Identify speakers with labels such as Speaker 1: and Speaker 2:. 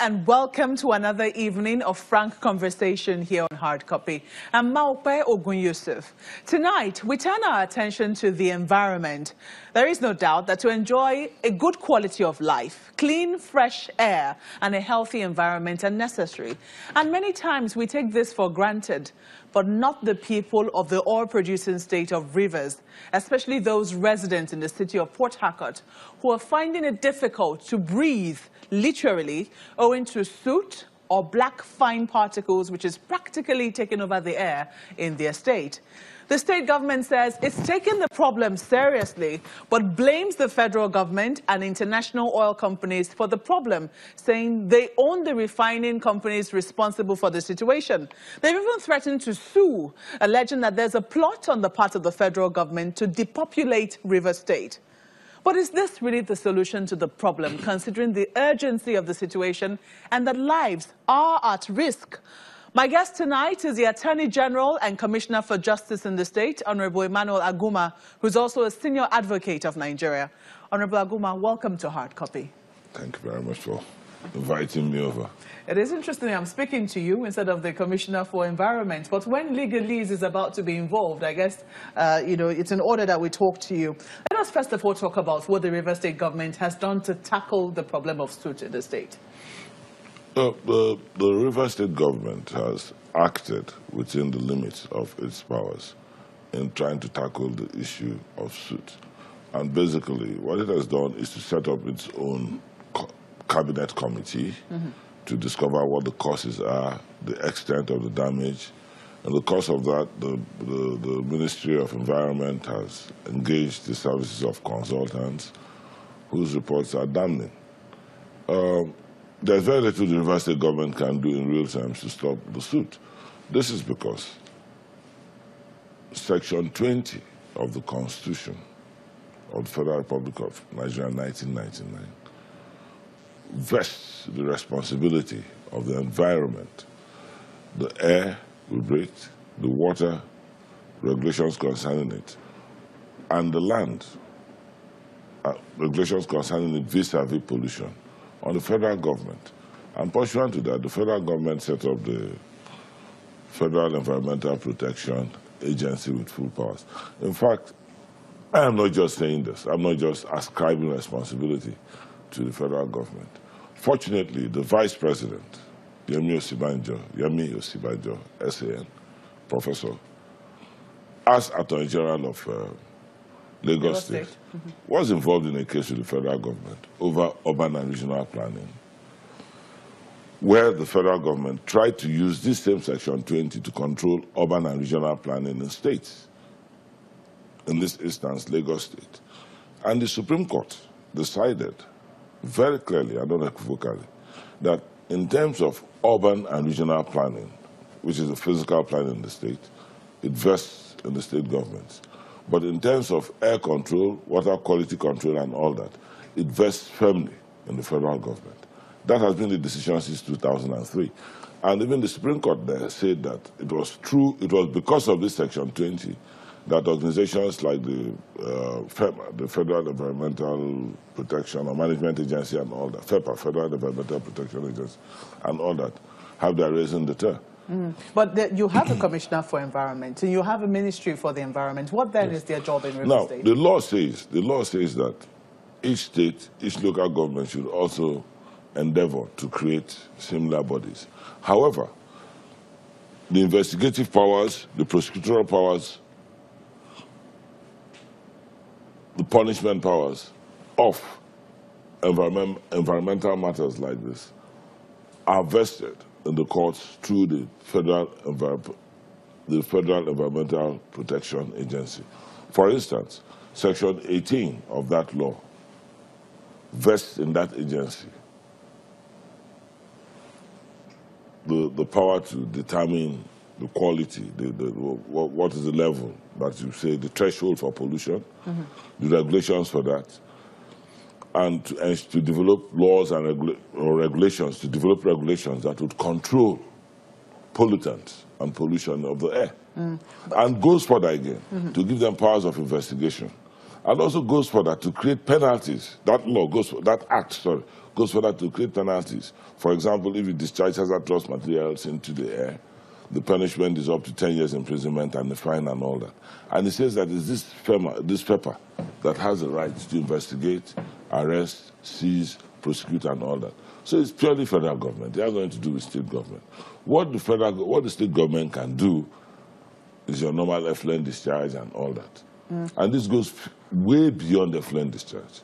Speaker 1: and welcome to another evening of frank conversation here on Hard Copy. I'm Maokpe Ogun Yusuf. Tonight, we turn our attention to the environment. There is no doubt that to enjoy a good quality of life, clean, fresh air, and a healthy environment are necessary. And many times we take this for granted, but not the people of the oil-producing state of Rivers, especially those residents in the city of Port Harcourt, who are finding it difficult to breathe, literally, owing to soot or black fine particles, which is practically taking over the air in their state. The state government says it's taking the problem seriously, but blames the federal government and international oil companies for the problem, saying they own the refining companies responsible for the situation. They've even threatened to sue, alleging that there's a plot on the part of the federal government to depopulate River State. But is this really the solution to the problem, considering the urgency of the situation and that lives are at risk? My guest tonight is the Attorney General and Commissioner for Justice in the state, Honorable Emmanuel Aguma, who's also a senior advocate of Nigeria. Honorable Aguma, welcome to Hard Copy. Thank you very much for inviting me over. It is interesting I'm speaking to you instead of the Commissioner for Environment, but when legalese is about to be involved, I guess, it's in order that we talk to you. Let us first of all talk about what the River State government has done to tackle the problem of soot in the state.
Speaker 2: The River State government has acted within the limits of its powers in trying to tackle the issue of soot. And basically, what it has done is to set up its own cabinet committee to discover what the causes are, the extent of the damage. In the course of that, the Ministry of Environment has engaged the services of consultants whose reports are damning. There's very little the River State government can do in real time to stop the soot. This is because Section 20 of the Constitution of the Federal Republic of Nigeria, 1999, vests the responsibility of the environment, the air we breathe, the water, regulations concerning it, and the land, regulations concerning it vis-a-vis pollution, on the federal government. And pursuant to that, the federal government set up the Federal Environmental Protection Agency with full powers. In fact, I am not just saying this. I'm not just ascribing responsibility to the federal government. Fortunately, the Vice President, Yemi Osibanjo, SAN, Professor, as Attorney General of Lagos State, was involved in a case with the federal government over urban and regional planning, where the federal government tried to use this same Section 20 to control urban and regional planning in states, in this instance, Lagos State. And the Supreme Court decided very clearly and unequivocally that in terms of urban and regional planning, which is the physical planning in the state, it vests in the state governments. But in terms of air control, water quality control and all that, it vests firmly in the federal government. That has been the decision since 2003. And even the Supreme Court there said that it was true, it was because of this Section 20 that organizations like the FEMA, the Federal Environmental Protection or Management Agency and all that, FEPA, Federal Environmental Protection Agency, and all that, have their raison d'etre.
Speaker 1: But you have a Commissioner for Environment, and you have a Ministry for the Environment. What then is their job in River State?
Speaker 2: The law says that each state, each local government should also endeavor to create similar bodies. However, the investigative powers, the prosecutorial powers, the punishment powers of environmental matters like this are vested in the courts through the Federal Environmental Protection Agency. For instance, Section 18 of that law vests in that agency the power to determine the quality, what is the level that you say, the threshold for pollution, the regulations for that, and to develop laws and regulations, to develop regulations that would control pollutants and pollution of the air. And goes further again, to give them powers of investigation. And also goes further to create penalties. That law goes, that act, goes further to create penalties. For example, if you discharge hazardous materials into the air, the punishment is up to 10 years imprisonment and a fine and all that. And it says that it's this pepper that has the right to investigate, arrest, seize, prosecute, and all that. So it's purely federal government. They are going to do with state government. What the state government can do is your normal effluent discharge and all that. And this goes way beyond effluent discharge.